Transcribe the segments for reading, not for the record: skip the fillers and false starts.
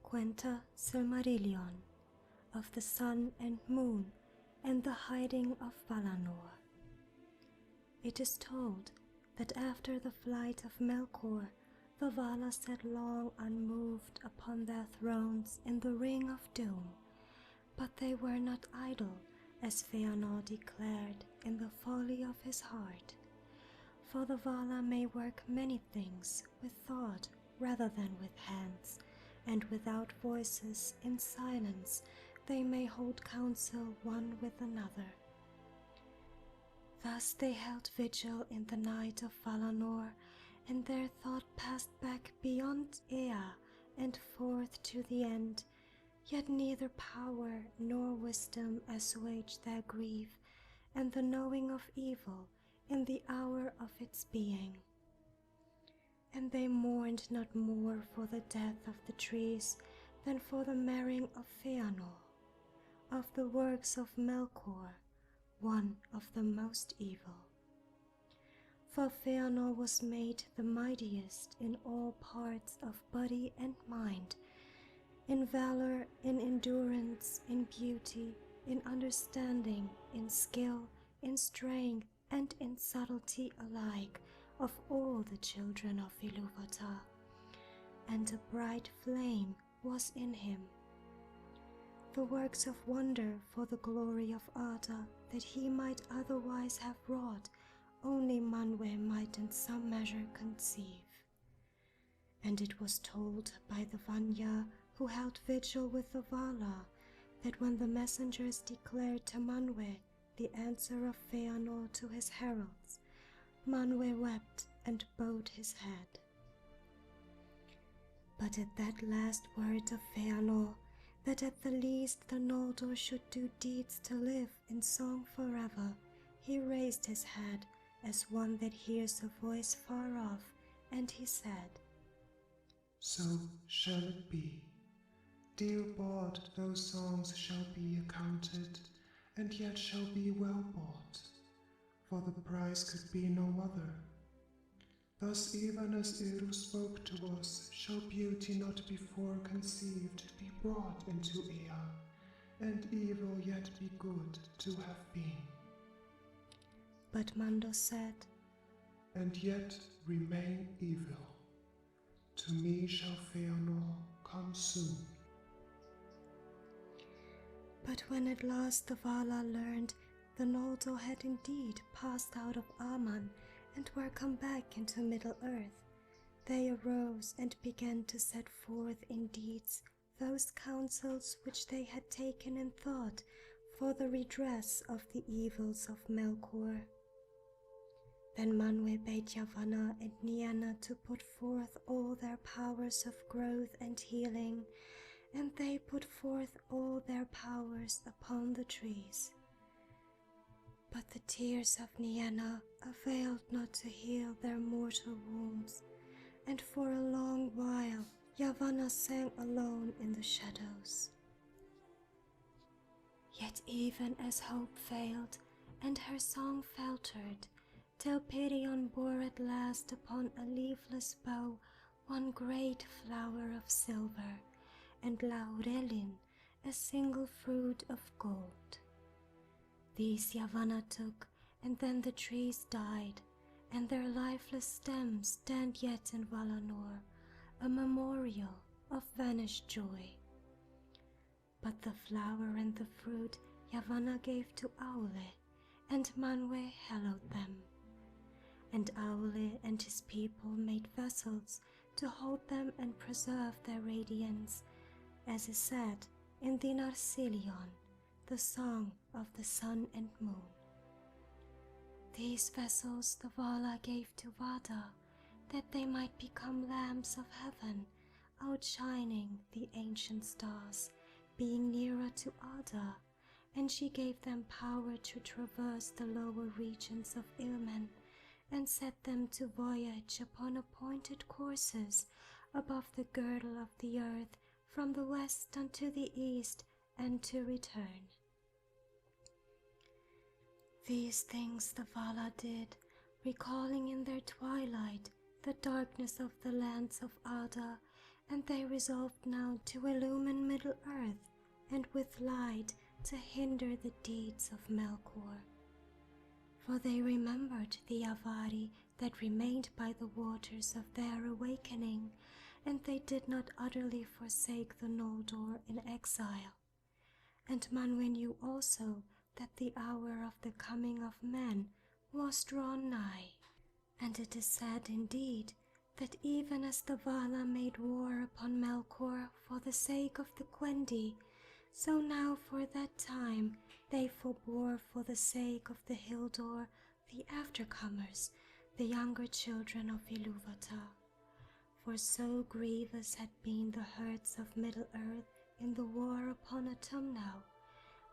Quenta Silmarillion, of the Sun and Moon and the hiding of Valinor. It is told that after the flight of Melkor, the Valar sat long unmoved upon their thrones in the Ring of Doom, but they were not idle, as Feyenoor declared in the folly of his heart. For the Valar may work many things with thought rather than with hands, and without voices, in silence, they may hold counsel one with another. Thus they held vigil in the night of Valinor, and their thought passed back beyond Ea and forth to the end, yet neither power nor wisdom assuaged their grief and the knowing of evil in the hour of its being. And they mourned not more for the death of the trees than for the marring of Feyenoor, of the works of Melkor, one of the most evil. For Feyenoor was made the mightiest in all parts of body and mind, in valor, in endurance, in beauty, in understanding, in skill, in strength, and in subtlety alike, of all the children of Ilúvatar, and a bright flame was in him. The works of wonder for the glory of Arda that he might otherwise have wrought, only Manwë might in some measure conceive. And it was told by the Vanya who held vigil with the Valar, that when the messengers declared to Manwë the answer of Feyenoor to his heralds, Manwë wept and bowed his head. But at that last word of Feyenoor, that at the least the Noldor should do deeds to live in song forever, he raised his head as one that hears a voice far off, and he said, "So shall it be. Dear bought those songs shall be accounted, and yet shall be well bought, for the price could be no other. Thus even as Eru spoke to us, shall beauty not before conceived be brought into Ea, and evil yet be good to have been." But Mando said, "And yet remain evil. To me shall Feyenoor come soon." But when at last the Valar learned the Noldor had indeed passed out of Aman and were come back into Middle-earth, they arose and began to set forth in deeds those counsels which they had taken in thought for the redress of the evils of Melkor. Then Manwë bade Yavanna and Nienna to put forth all their powers of growth and healing, and they put forth all their powers upon the trees. But the tears of Nienna availed not to heal their mortal wounds, and for a long while Yavanna sang alone in the shadows. Yet even as hope failed, and her song faltered, till Pelion bore at last upon a leafless bough one great flower of silver, and Laurelin a single fruit of gold. These Yavanna took, and then the trees died, and their lifeless stems stand yet in Valinor, a memorial of vanished joy. But the flower and the fruit Yavanna gave to Aule, and Manwë hallowed them. And Aule and his people made vessels to hold them and preserve their radiance, as is said in the Narsillion, the song of the sun and moon. These vessels the Valar gave to Vada, that they might become lamps of heaven, outshining the ancient stars, being nearer to Arda, and she gave them power to traverse the lower regions of Ilmen, and set them to voyage upon appointed courses above the girdle of the earth, from the west unto the east, and to return. These things the Valar did, recalling in their twilight the darkness of the lands of Arda, and they resolved now to illumine Middle-earth, and with light to hinder the deeds of Melkor. For they remembered the Avari that remained by the waters of their awakening, and they did not utterly forsake the Noldor in exile. And Manwë knew also that the hour of the coming of men was drawn nigh. And it is said indeed that even as the Valar made war upon Melkor for the sake of the Quendi, so now for that time they forbore for the sake of the Hildor, the aftercomers, the younger children of Ilúvatar. For so grievous had been the hurts of Middle-earth in the war upon Autumnal,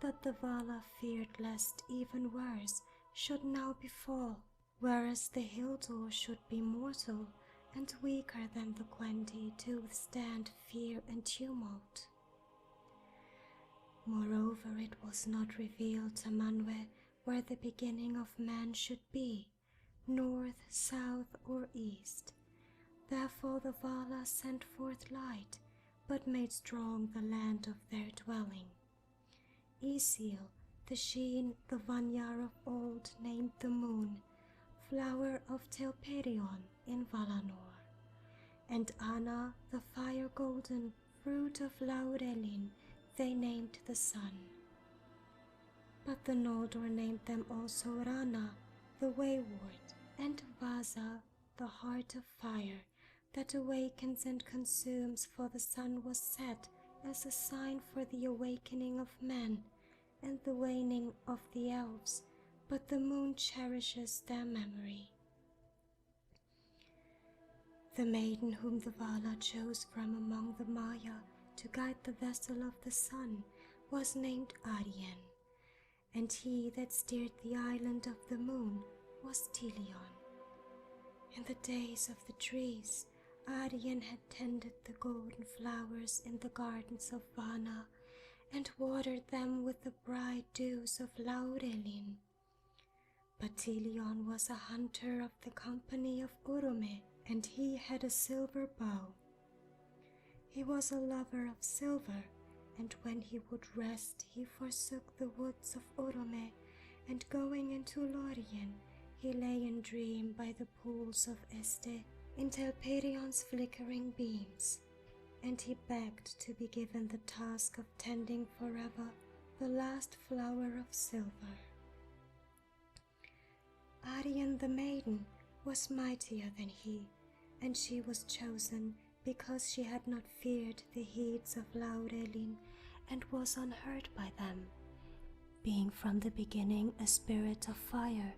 that the Valar feared lest even worse should now befall, whereas the Hildor should be mortal and weaker than the Quendi to withstand fear and tumult. Moreover, it was not revealed to Manwë where the beginning of man should be, north, south, or east. Therefore the Valar sent forth light, but made strong the land of their dwelling. Isiel, the Sheen, the Vanyar of old, named the moon, flower of Telperion in Valinor, and Anna, the fire-golden fruit of Laurelin, they named the sun. But the Noldor named them also Rana, the wayward, and Vaza, the heart of fire, that awakens and consumes, for the sun was set as a sign for the awakening of men and the waning of the elves, but the moon cherishes their memory. The maiden whom the Valar chose from among the Maya to guide the vessel of the sun was named Arien, and he that steered the island of the moon was Tilion. In the days of the trees, Arien had tended the golden flowers in the gardens of Vanna, and watered them with the bright dews of Laurelin. But Tilion was a hunter of the company of Urome, and he had a silver bow. He was a lover of silver, and when he would rest he forsook the woods of Urome, and going into Lorien, he lay in dream by the pools of Este in Telperion's flickering beams, and he begged to be given the task of tending forever the last flower of silver. Arien the maiden was mightier than he, and she was chosen because she had not feared the heats of Laurelin and was unhurt by them, being from the beginning a spirit of fire,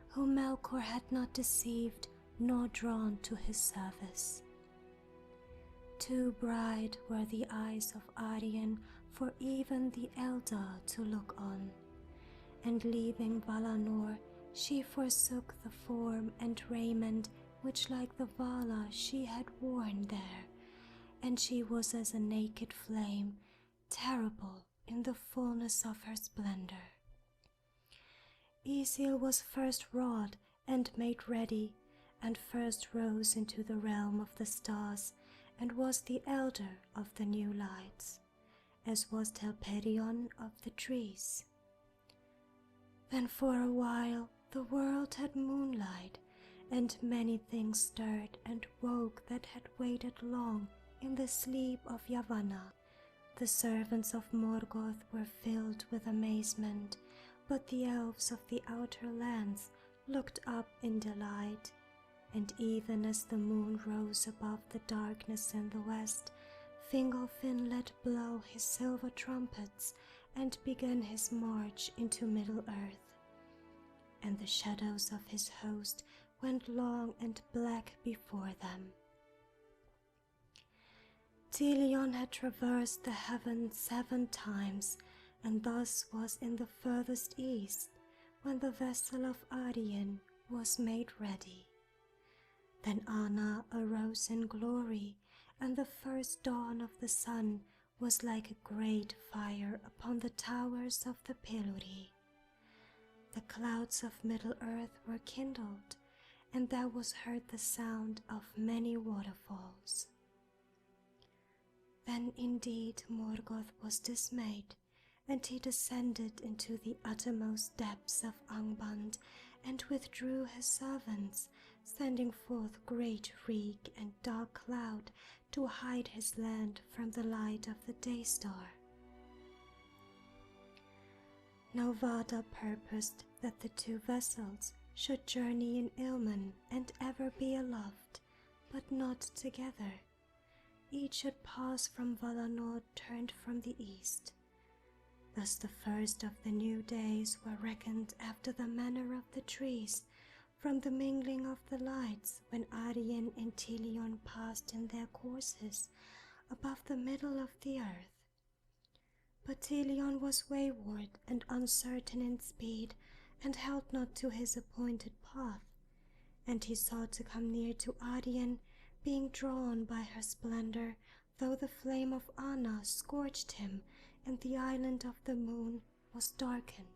whom Melkor had not deceived nor drawn to his service. Too bright were the eyes of Arien for even the Eldar to look on, and leaving Valinor, she forsook the form and raiment which like the Valar she had worn there, and she was as a naked flame, terrible in the fullness of her splendor. Isiel was first wrought and made ready, and first rose into the realm of the stars, and was the elder of the new lights, as was Telperion of the trees. Then for a while the world had moonlight, and many things stirred and woke that had waited long in the sleep of Yavanna. The servants of Morgoth were filled with amazement, but the elves of the outer lands looked up in delight, and even as the moon rose above the darkness in the west, Fingolfin let blow his silver trumpets and began his march into Middle-earth. And the shadows of his host went long and black before them. Tilion had traversed the heavens 7 times, and thus was in the furthest east, when the vessel of Arien was made ready. Then Anna arose in glory, and the first dawn of the sun was like a great fire upon the towers of the Piluri. The clouds of Middle-earth were kindled, and there was heard the sound of many waterfalls. Then indeed Morgoth was dismayed, and he descended into the uttermost depths of Angband, and withdrew his servants, sending forth great reek and dark cloud to hide his land from the light of the day star. Now Vada purposed that the two vessels should journey in Ilmen and ever be aloft, but not together. Each should pass from Valinor turned from the east. Thus the first of the new days were reckoned after the manner of the trees, from the mingling of the lights when Arien and Tilion passed in their courses above the middle of the earth. But Tilion was wayward and uncertain in speed, and held not to his appointed path, and he sought to come near to Arien, being drawn by her splendor, though the flame of Anna scorched him, and the island of the moon was darkened.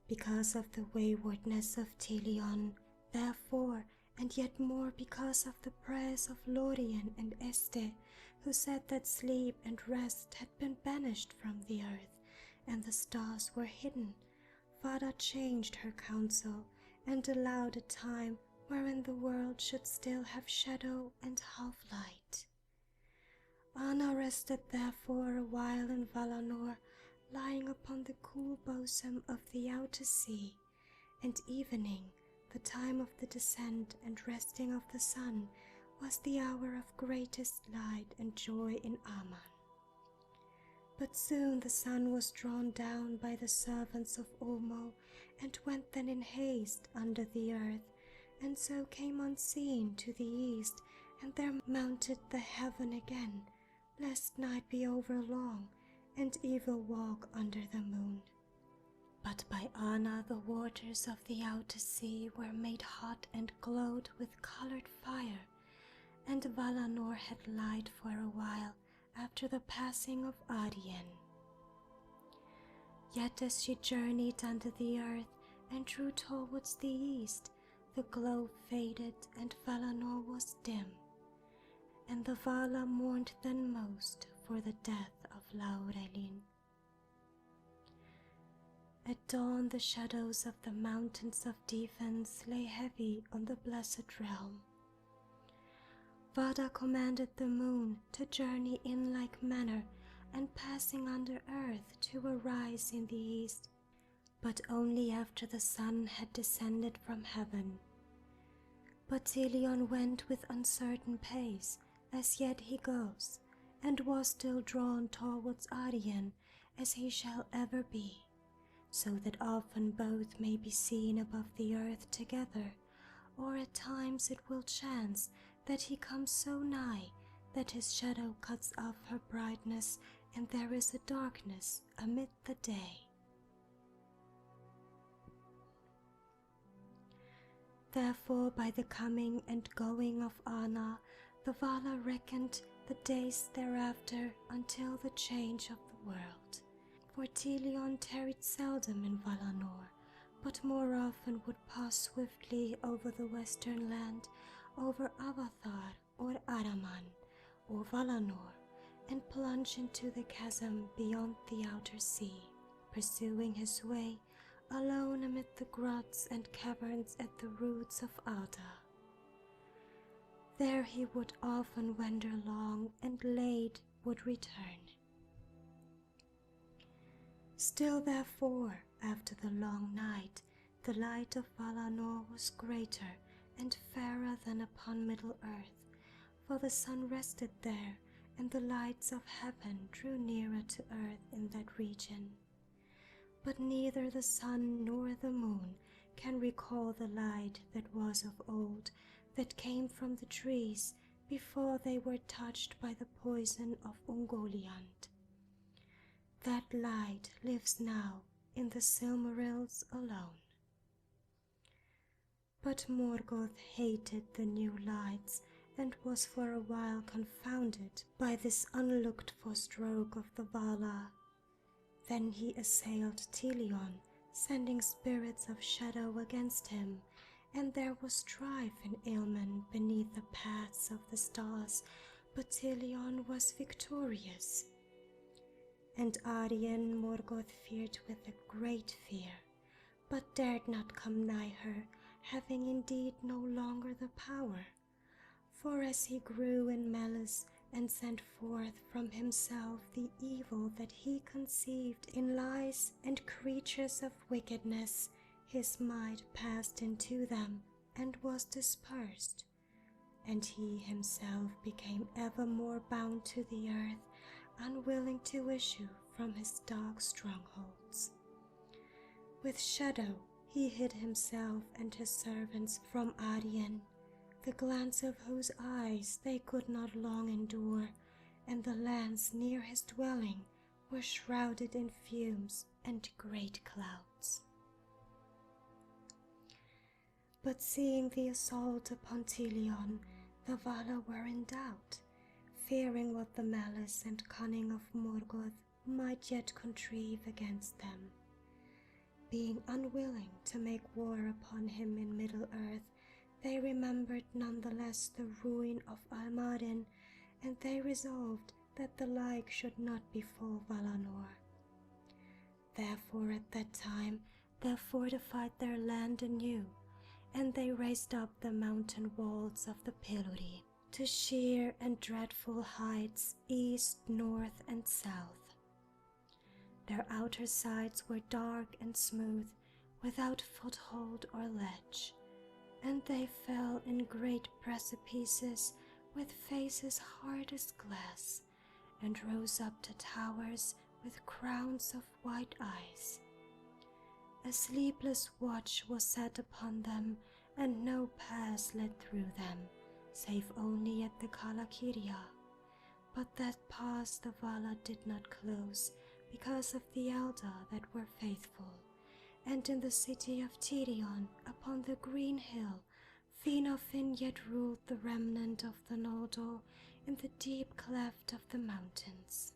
Because of the waywardness of Tilion, therefore, and yet more because of the prayers of Lorien and Este, who said that sleep and rest had been banished from the earth, and the stars were hidden, Vada changed her counsel, and allowed a time wherein the world should still have shadow and half-light. Anna rested therefore a while in Valinor, lying upon the cool bosom of the outer sea, and evening, the time of the descent and resting of the sun, was the hour of greatest light and joy in Aman. But soon the sun was drawn down by the servants of Ulmo, and went then in haste under the earth, and so came unseen to the east, and there mounted the heaven again, lest night be over long, and evil walk under the moon. But by Anna the waters of the outer sea were made hot and glowed with colored fire, and Valinor had light for a while after the passing of Arien. Yet as she journeyed under the earth and drew towards the east, the glow faded and Valinor was dim, and the Vala mourned then most for the death of Laurelin. At dawn the shadows of the mountains of defense lay heavy on the blessed realm. Vada commanded the moon to journey in like manner, and passing under earth to arise in the east, but only after the sun had descended from heaven. But Tilion went with uncertain pace, as yet he goes, and was still drawn towards Arien, as he shall ever be, so that often both may be seen above the earth together, or at times it will chance that he comes so nigh that his shadow cuts off her brightness, and there is a darkness amid the day. Therefore by the coming and going of Anna, the Vala reckoned the days thereafter until the change of the world. For Tilion tarried seldom in Valinor, but more often would pass swiftly over the western land, over Avathar or Araman or Valinor, and plunge into the chasm beyond the outer sea, pursuing his way alone amid the grots and caverns at the roots of Ada. There he would often wander long, and late would return. Still therefore, after the long night, the light of Valinor was greater and fairer than upon Middle-earth, for the sun rested there, and the lights of heaven drew nearer to earth in that region. But neither the sun nor the moon can recall the light that was of old, that came from the trees before they were touched by the poison of Ungoliant. That light lives now in the Silmarils alone. But Morgoth hated the new lights, and was for a while confounded by this unlooked-for stroke of the Vala. Then he assailed Tilion, sending spirits of shadow against him, and there was strife in Ilmen beneath the paths of the stars, but Tilion was victorious. And Aryan Morgoth feared with a great fear, but dared not come nigh her, having indeed no longer the power. For as he grew in malice and sent forth from himself the evil that he conceived in lies and creatures of wickedness, his might passed into them and was dispersed, and he himself became ever more bound to the earth, unwilling to issue from his dark strongholds. With shadow he hid himself and his servants from Aryan, the glance of whose eyes they could not long endure, and the lands near his dwelling were shrouded in fumes and great clouds. But seeing the assault upon Tilion, the Valar were in doubt, fearing what the malice and cunning of Morgoth might yet contrive against them. Being unwilling to make war upon him in Middle-earth, they remembered none the less the ruin of Almadin, and they resolved that the like should not befall Valinor. Therefore at that time they fortified their land anew, and they raised up the mountain walls of the Piluri to sheer and dreadful heights east, north, and south. Their outer sides were dark and smooth, without foothold or ledge, and they fell in great precipices with faces hard as glass, and rose up to towers with crowns of white ice. A sleepless watch was set upon them, and no pass led through them, save only at the Kalakiria. But that pass the Valar did not close, because of the Eldar that were faithful. And in the city of Tirion, upon the green hill, Finarfin yet ruled the remnant of the Noldor in the deep cleft of the mountains.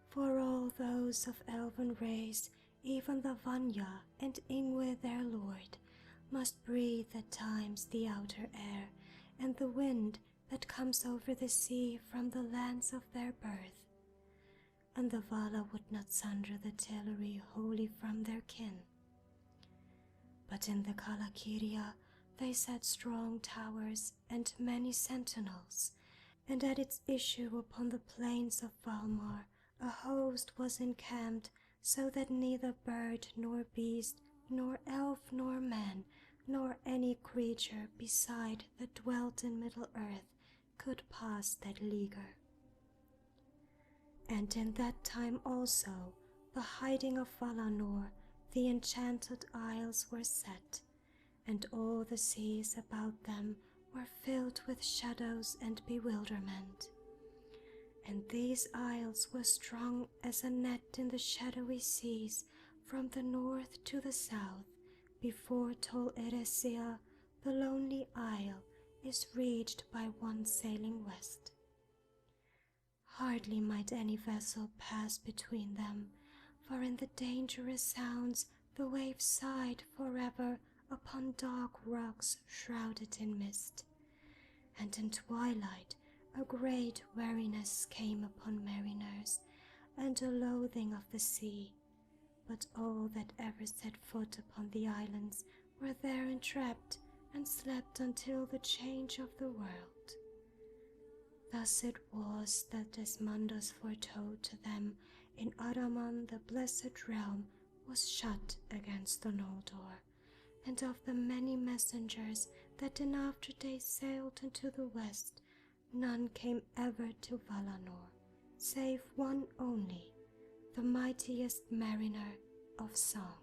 For all those of elven race, even the Vanya and Ingwe their lord, must breathe at times the outer air, and the wind that comes over the sea from the lands of their birth. And the Valar would not sunder the Teleri wholly from their kin. But in the Kalakiria they set strong towers and many sentinels, and at its issue upon the plains of Valmar a host was encamped, so that neither bird nor beast, nor elf nor man, nor any creature beside that dwelt in Middle-earth could pass that leaguer. And in that time also the hiding of Valinor, the enchanted isles were set, and all the seas about them were filled with shadows and bewilderment. And these isles were strung as a net in the shadowy seas from the north to the south, before Tol Eressëa, the lonely isle, is reached by one sailing west. Hardly might any vessel pass between them, for in the dangerous sounds the waves sighed forever upon dark rocks shrouded in mist, and in twilight a great weariness came upon mariners, and a loathing of the sea. But all that ever set foot upon the islands were there entrapped, and slept until the change of the world. Thus it was that Asmundos foretold to them in Araman the blessed realm was shut against the Noldor, and of the many messengers that in after days sailed into the west, none came ever to Valinor, save one only, the mightiest mariner of song.